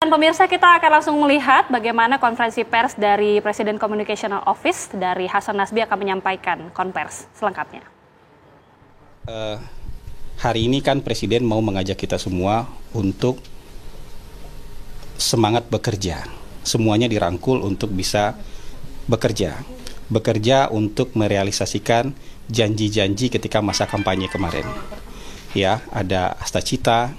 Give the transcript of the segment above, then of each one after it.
dan pemirsa, kita akan langsung melihat bagaimana konferensi pers dari Presiden Communicational Office dari Hasan Nasbi akan menyampaikan konvers selengkapnya. Hari ini kan Presiden mau mengajak kita semua untuk semangat bekerja. Semuanya dirangkul untuk bisa bekerja. Bekerja untuk merealisasikan janji-janji ketika masa kampanye kemarin. Ya, ada Astacita,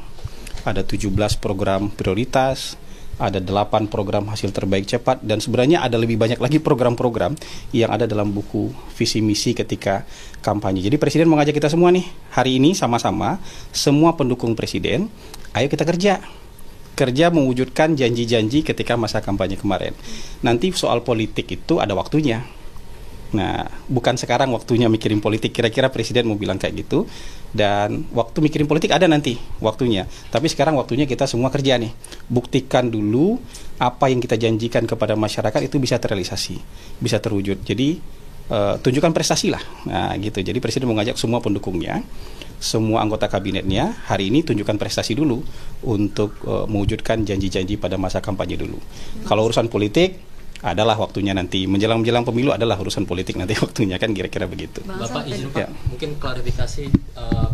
ada 17 program prioritas, ada 8 program hasil terbaik cepat, dan sebenarnya ada lebih banyak lagi program-program yang ada dalam buku visi misi ketika kampanye. Jadi Presiden mengajak kita semua nih, hari ini sama-sama, semua pendukung Presiden, ayo kita kerja mewujudkan janji-janji ketika masa kampanye kemarin. Nanti soal politik itu ada waktunya. Nah, bukan sekarang waktunya mikirin politik, kira-kira Presiden mau bilang kayak gitu. Dan waktu mikirin politik ada nanti waktunya. Tapi sekarang waktunya kita semua kerja nih. Buktikan dulu apa yang kita janjikan kepada masyarakat itu bisa terrealisasi, bisa terwujud. Jadi tunjukkan prestasi lah. Nah, gitu. Jadi Presiden mengajak semua pendukungnya, semua anggota kabinetnya, hari ini tunjukkan prestasi dulu untuk mewujudkan janji-janji pada masa kampanye dulu. Kalau urusan politik adalah waktunya nanti, menjelang pemilu adalah urusan politik nanti waktunya, kan kira-kira begitu. Bapak izin Pak, mungkin klarifikasi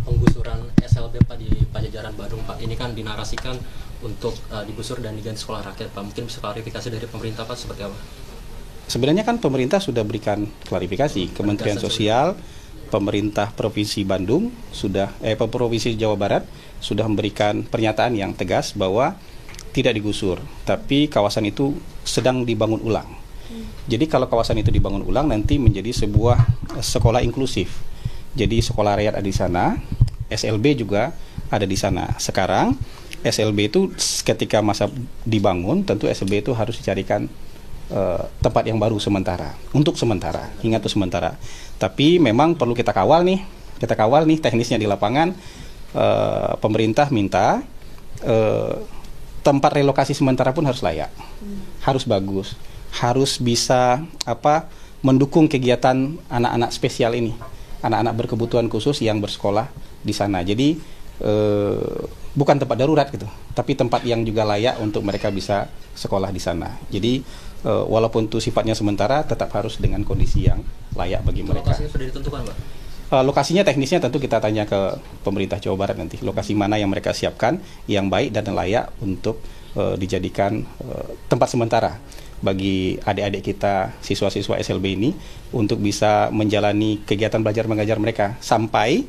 penggusuran SLB Pak di Pajajaran Badung Pak, ini kan dinarasikan untuk digusur dan diganti sekolah rakyat Pak, mungkin bisa klarifikasi dari pemerintah Pak seperti apa? Sebenarnya kan pemerintah sudah berikan klarifikasi, Kementerian Sosial, pemerintah Provinsi Bandung sudah, Provinsi Jawa Barat sudah memberikan pernyataan yang tegas bahwa tidak digusur, tapi kawasan itu sedang dibangun ulang. Jadi kalau kawasan itu dibangun ulang nanti menjadi sebuah sekolah inklusif. Jadi sekolah rakyat ada di sana, SLB juga ada di sana. Sekarang SLB itu ketika masa dibangun, tentu SLB itu harus dicarikan tempat yang baru sementara, untuk sementara, hingga itu sementara. Tapi memang perlu kita kawal nih teknisnya di lapangan. Pemerintah minta tempat relokasi sementara pun harus layak, harus bagus, harus bisa mendukung kegiatan anak-anak spesial ini, anak-anak berkebutuhan khusus yang bersekolah di sana. Jadi bukan tempat darurat gitu, tapi tempat yang juga layak untuk mereka bisa sekolah di sana. Jadi walaupun itu sifatnya sementara, tetap harus dengan kondisi yang layak bagi mereka. Lokasinya sudah ditentukan, Pak? Lokasinya teknisnya tentu kita tanya ke pemerintah Jawa Barat nanti, lokasi mana yang mereka siapkan yang baik dan layak untuk dijadikan tempat sementara bagi adik-adik kita, siswa-siswa SLB ini untuk bisa menjalani kegiatan belajar mengajar mereka sampai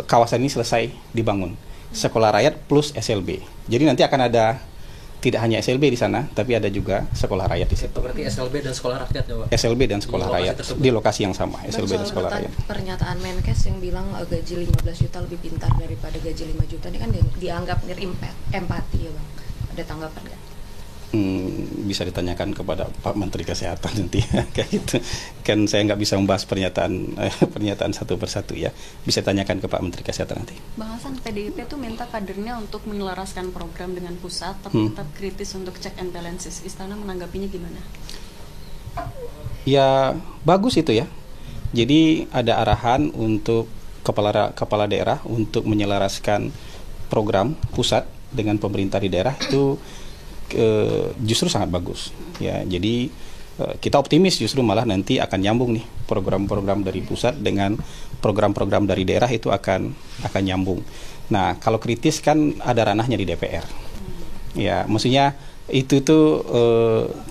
kawasan ini selesai dibangun. Sekolah rakyat plus SLB. Jadi nanti akan ada tidak hanya SLB di sana, tapi ada juga sekolah rakyat di situ. Berarti SLB dan sekolah rakyat ya, Pak? SLB dan sekolah rakyat di lokasi yang sama, SLB dan sekolah rakyat. Pernyataan Menkes yang bilang gaji 15 juta lebih pintar daripada gaji 5 juta ini kan dianggap empati ya, Bang. Ada tanggapan nggak? Bisa ditanyakan kepada Pak Menteri Kesehatan nanti kayak gitu. Kan saya nggak bisa membahas pernyataan satu persatu ya. Bisa tanyakan ke Pak Menteri Kesehatan nanti. Bang Hasan, PDIP tuh minta kadernya untuk menyelaraskan program dengan pusat, tapi tetap kritis untuk check and balances. Istana menanggapinya gimana? Ya bagus itu ya. Jadi ada arahan untuk kepala daerah untuk menyelaraskan program pusat dengan pemerintah di daerah itu. Justru sangat bagus ya. Jadi kita optimis justru malah nanti akan nyambung nih program-program dari pusat dengan program-program dari daerah itu akan nyambung. Nah kalau kritis kan ada ranahnya di DPR ya, maksudnya itu tuh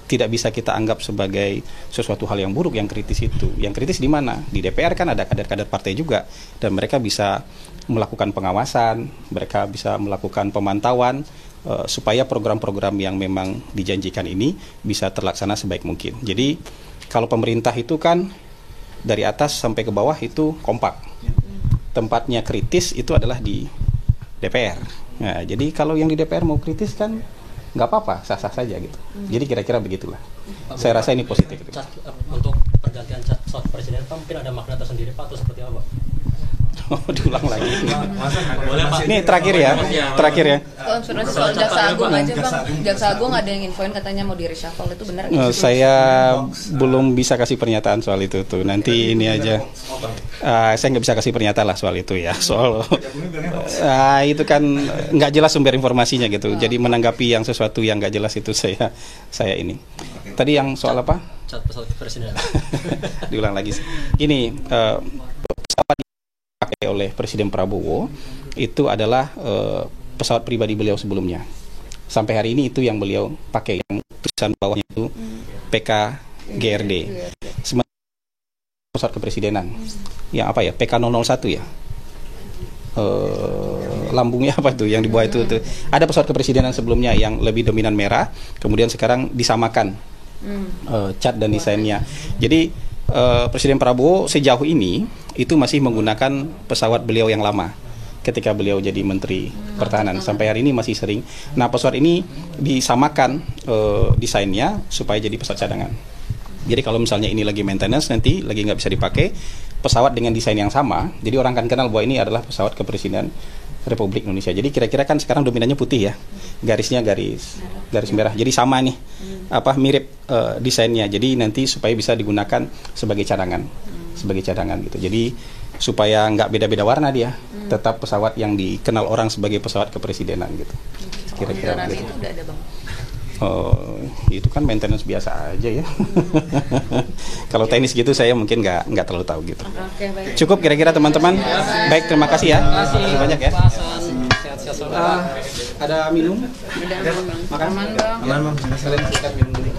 tidak bisa kita anggap sebagai sesuatu hal yang buruk yang kritis itu. Yang kritis di mana? Di DPR kan ada kader-kader partai juga dan mereka bisa melakukan pengawasan, mereka bisa melakukan pemantauan supaya program-program yang memang dijanjikan ini bisa terlaksana sebaik mungkin. Jadi kalau pemerintah itu kan dari atas sampai ke bawah itu kompak. Tempatnya kritis itu adalah di DPR. Nah, jadi kalau yang di DPR mau kritis kan nggak apa-apa, sah-sah saja gitu. Jadi kira-kira begitulah. Saya rasa ini positif. Untuk pergantian cat Presiden Pak mungkin ada makna tersendiri Pak atau seperti apa? Diulang lagi. Boleh Pak. Ini terakhir ya, terakhir ya. Konfirmasi soal Jaksa Agung aja Bang. Jaksa Agung ada yang infoin katanya mau di reshuffle, itu benar nggak? Saya belum bisa kasih pernyataan soal itu tuh. Nanti ini aja. Saya nggak bisa kasih pernyataan lah soal itu ya. Soal itu kan nggak jelas sumber informasinya gitu. Jadi menanggapi yang sesuatu yang nggak jelas itu saya ini. Tadi yang soal apa? Cat pesawat kepresidenan. Diulang lagi. Ini pesawat yang dipakai oleh Presiden Prabowo itu adalah pesawat pribadi beliau sebelumnya. Sampai hari ini itu yang beliau pakai, yang tulisan bawahnya itu PKGRD. Sementara pesawat kepresidenan yang apa ya, PK001 ya. Lambungnya apa tuh yang di bawah itu tuh. Ada pesawat kepresidenan sebelumnya yang lebih dominan merah, kemudian sekarang disamakan cat dan desainnya. Jadi Presiden Prabowo sejauh ini itu masih menggunakan pesawat beliau yang lama ketika beliau jadi Menteri Pertahanan. Sampai hari ini masih sering. Nah, pesawat ini disamakan desainnya supaya jadi pesawat cadangan. Jadi kalau misalnya ini lagi maintenance, nanti lagi nggak bisa dipakai, pesawat dengan desain yang sama, jadi orang akan kenal bahwa ini adalah pesawat kepresidenan Republik Indonesia. Jadi kira-kira kan sekarang dominannya putih ya, garisnya garis merah. Jadi sama nih, mirip desainnya. Jadi nanti supaya bisa digunakan sebagai cadangan gitu. Jadi supaya nggak beda-beda warna dia, tetap pesawat yang dikenal orang sebagai pesawat kepresidenan gitu. Kira-kira gitu. Itu udah ada Bang. Itu kan maintenance biasa aja ya. Kalau teknis gitu saya mungkin nggak terlalu tahu gitu. Oke, baik. Cukup kira-kira teman-teman. Baik, terima kasih ya. Terima kasih banyak ya. Sehat-sehat selalu. Ada minum? Udah aman Bang. Makan? Aman Bang. Kalian sikat minum dulu.